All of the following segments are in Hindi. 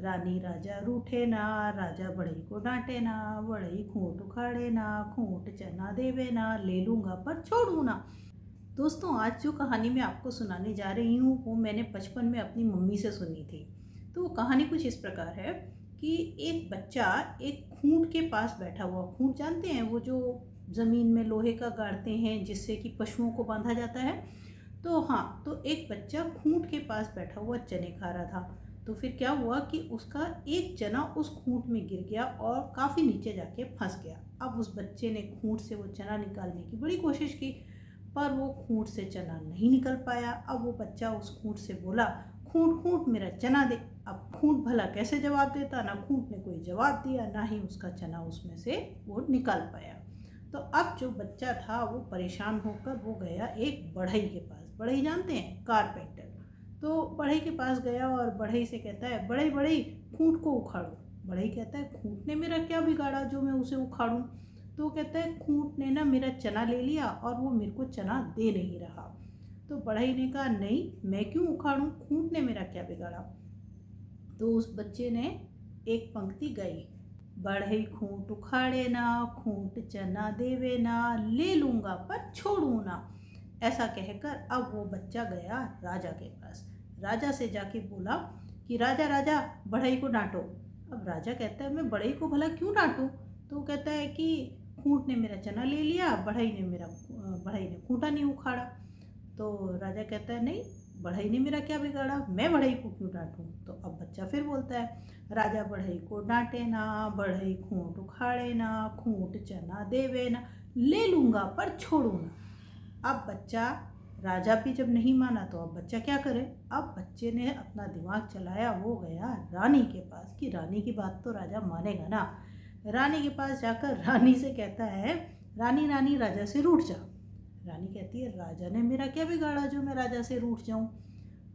रानी राजा रूठे ना, राजा बढ़ई को डांटे ना, बढ़ई खूंट उखाड़े ना, खूंट चना देवे ना, ले लूँगा पर छोड़ू ना। दोस्तों, आज जो कहानी मैं आपको सुनाने जा रही हूँ वो मैंने बचपन में अपनी मम्मी से सुनी थी। तो वो कहानी कुछ इस प्रकार है कि एक बच्चा एक खूंट के पास बैठा हुआ, खूंट जानते हैं वो जो ज़मीन में लोहे का गाड़ते हैं जिससे कि पशुओं को बांधा जाता है। तो हाँ, तो एक बच्चा खूंट के पास बैठा हुआ चने खा रहा था। तो फिर क्या हुआ कि उसका एक चना उस खूंट में गिर गया और काफ़ी नीचे जाके फंस गया। अब उस बच्चे ने खूंट से वो चना निकालने की बड़ी कोशिश की, पर वो खूंट से चना नहीं निकल पाया। अब वो बच्चा उस खूंट से बोला, खूंट खूंट मेरा चना दे। अब खूंट भला कैसे जवाब देता, ना खूंट ने कोई जवाब दिया, ना ही उसका चना उसमें से वो निकाल पाया। तो अब जो बच्चा था वो परेशान होकर वो गया एक बढ़ई के पास। बढ़ई जानते हैं, कारपेंटर। तो बढ़ई के पास गया और बढ़ई से कहता है, बढ़ई बढ़ई खूंट को उखाड़ो। बढ़ई कहता है, खूंट ने मेरा क्या बिगाड़ा जो मैं उसे उखाड़ूं। तो कहता है, खूंट ने ना मेरा चना ले लिया और वो मेरे को चना दे नहीं रहा। तो बढ़ई ने कहा, नहीं मैं क्यों उखाड़ूं, खूंट ने मेरा क्या बिगाड़ा। तो उस बच्चे ने एक पंक्ति गाई, बढ़ई खूंट उखाड़े ना, खूंट चना देवे ना, ले लूंगा पर छोड़ू ना। ऐसा कहकर अब वो बच्चा गया राजा के पास। राजा से जाके बोला कि राजा राजा बढ़ई को डांटो। अब राजा कहता है, मैं बढ़ई को भला क्यों डांटूं। तो वो कहता है कि खूंट ने मेरा चना ले लिया, बढ़ई ने खूंटा नहीं उखाड़ा। तो राजा कहता है, नहीं बढ़ई ने मेरा क्या बिगाड़ा, मैं बढ़ई को क्यों डांटूं। तो अब बच्चा फिर बोलता है, राजा बढ़ई को डांटे ना, बढ़ई खूंट उखाड़े ना, खूंट चना देवे ना, ले लूंगा पर छोड़ू ना। अब बच्चा, राजा भी जब नहीं माना तो अब बच्चा क्या करे। अब बच्चे ने अपना दिमाग चलाया, वो गया रानी के पास कि रानी की बात तो राजा मानेगा ना। रानी के पास जाकर रानी से कहता है, रानी रानी राजा से रूठ जा। रानी कहती है, राजा ने मेरा क्या बिगाड़ा जो मैं राजा से रूठ जाऊं।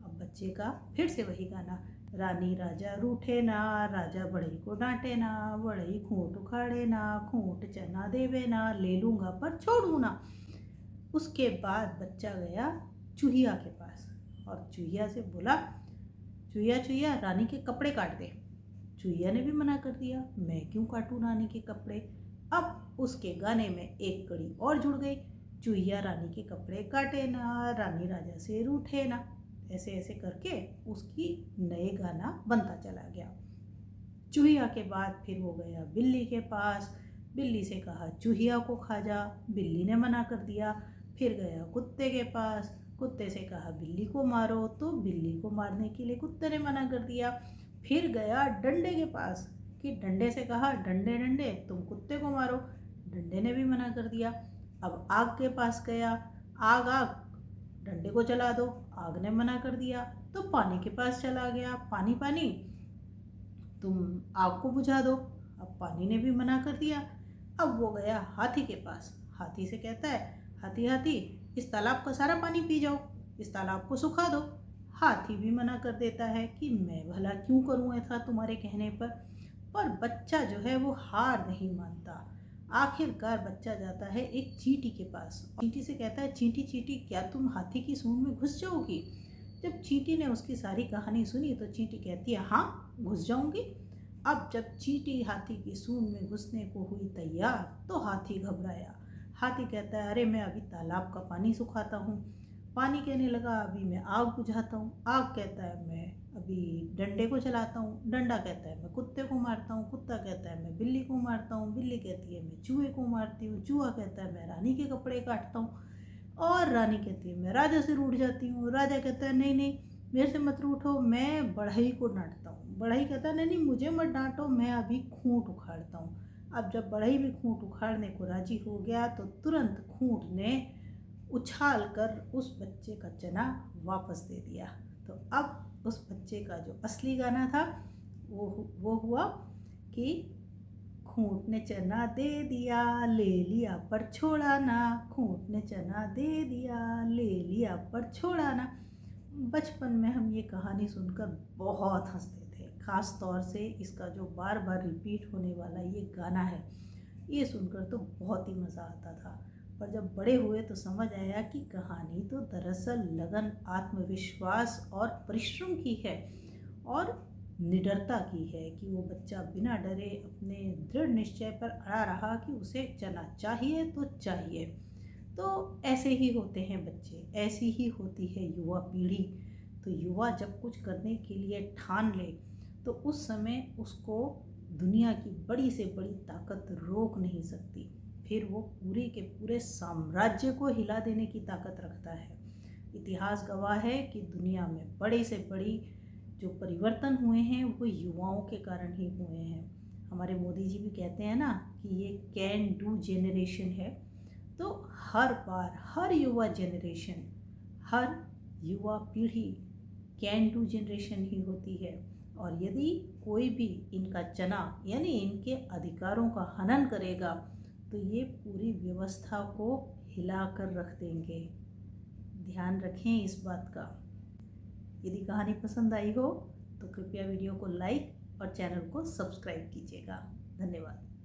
अब बच्चे का फिर से वही गाना, रानी राजा रूठे ना, राजा बढ़ई को डांटे ना, बढ़ई खूंट उखाड़े ना, खूंट चना देवे ना, ले लूंगा पर छोड़ू ना। उसके बाद बच्चा गया चूहिया के पास और चूहिया से बोला, चूहिया चूहिया रानी के कपड़े काट दे। चूहिया ने भी मना कर दिया, मैं क्यों काटूं रानी के कपड़े। अब उसके गाने में एक कड़ी और जुड़ गई, चूहिया रानी के कपड़े काटे ना, रानी राजा से रूठे ना। ऐसे ऐसे करके उसकी नए गाना बनता चला गया। चूहिया के बाद फिर वो गया बिल्ली के पास। बिल्ली से कहा, चूहिया को खा जा। बिल्ली ने मना कर दिया। फिर गया कुत्ते के पास। कुत्ते से कहा, बिल्ली को मारो। तो बिल्ली को मारने के लिए कुत्ते ने मना कर दिया। फिर गया डंडे के पास कि डंडे से कहा, डंडे डंडे तुम कुत्ते को मारो। डंडे ने भी मना कर दिया। अब आग के पास गया, आग आग डंडे को जला दो। आग ने मना कर दिया। तो पानी के पास चला गया, पानी पानी तुम आग को बुझा दो। अब पानी ने भी मना कर दिया। अब वो गया हाथी के पास। हाथी से कहता है, हाथी हाथी इस तालाब का सारा पानी पी जाओ, इस तालाब को सुखा दो। हाथी भी मना कर देता है कि मैं भला क्यों करूं ऐसा तुम्हारे कहने पर बच्चा जो है वो हार नहीं मानता। आखिरकार बच्चा जाता है एक चींटी के पास। चींटी से कहता है, चींटी चींटी क्या तुम हाथी की सूंड में घुस जाओगी। जब चींटी ने उसकी सारी कहानी सुनी तो चींटी कहती है, हाँ घुस जाऊंगी। अब जब चींटी हाथी की सूंड में घुसने को हुई तैयार तो हाथी घबराया। हाथी कहता है, अरे मैं अभी तालाब का पानी सुखाता हूँ। पानी कहने लगा, अभी मैं आग बुझाता हूँ। आग कहता है, मैं अभी डंडे को चलाता हूँ। डंडा कहता है, मैं कुत्ते को मारता हूँ। कुत्ता कहता है, मैं बिल्ली को मारता हूँ। बिल्ली कहती है, मैं चूहे को मारती हूँ। चूहा कहता है, मैं रानी के कपड़े काटता हूँ। और रानी कहती है, मैं राजा से रूठ जाती हूँ। राजा कहता है, नहीं नहीं मेरे से मत रूठो, मैं बढ़ई को डांटता हूँ। बढ़ई कहता है, नहीं नहीं मुझे मत डांटो, मैं अभी खूंट उखाड़ता हूँ। अब जब बढ़ई भी खूंट उखाड़ने को राजी हो गया तो तुरंत खूंट ने उछाल कर उस बच्चे का चना वापस दे दिया। तो अब उस बच्चे का जो असली गाना था वो हुआ कि खूंट ने चना दे दिया, ले लिया पर छोड़ा ना। खूंट ने चना दे दिया, ले लिया पर छोड़ा ना। बचपन में हम ये कहानी सुनकर बहुत हंसते थे। खास तौर से इसका जो बार बार रिपीट होने वाला ये गाना है, ये सुनकर तो बहुत ही मज़ा आता था। पर जब बड़े हुए तो समझ आया कि कहानी तो दरअसल लगन, आत्मविश्वास और परिश्रम की है। और निडरता की है कि वो बच्चा बिना डरे अपने दृढ़ निश्चय पर अड़ा रहा कि उसे चना चाहिए तो चाहिए। तो ऐसे ही होते हैं बच्चे, ऐसी ही होती है युवा पीढ़ी। तो युवा जब कुछ करने के लिए ठान ले तो उस समय उसको दुनिया की बड़ी से बड़ी ताकत रोक नहीं सकती। फिर वो पूरे के पूरे साम्राज्य को हिला देने की ताकत रखता है। इतिहास गवाह है कि दुनिया में बड़े से बड़ी जो परिवर्तन हुए हैं वो युवाओं के कारण ही हुए हैं। हमारे मोदी जी भी कहते हैं ना कि ये कैन डू जेनरेशन है। तो हर बार हर युवा जनरेशन, हर युवा पीढ़ी कैन डू जनरेशन ही होती है। और यदि कोई भी इनका चना यानी इनके अधिकारों का हनन करेगा तो ये पूरी व्यवस्था को हिलाकर रख देंगे। ध्यान रखें इस बात का। यदि कहानी पसंद आई हो तो कृपया वीडियो को लाइक और चैनल को सब्सक्राइब कीजिएगा। धन्यवाद।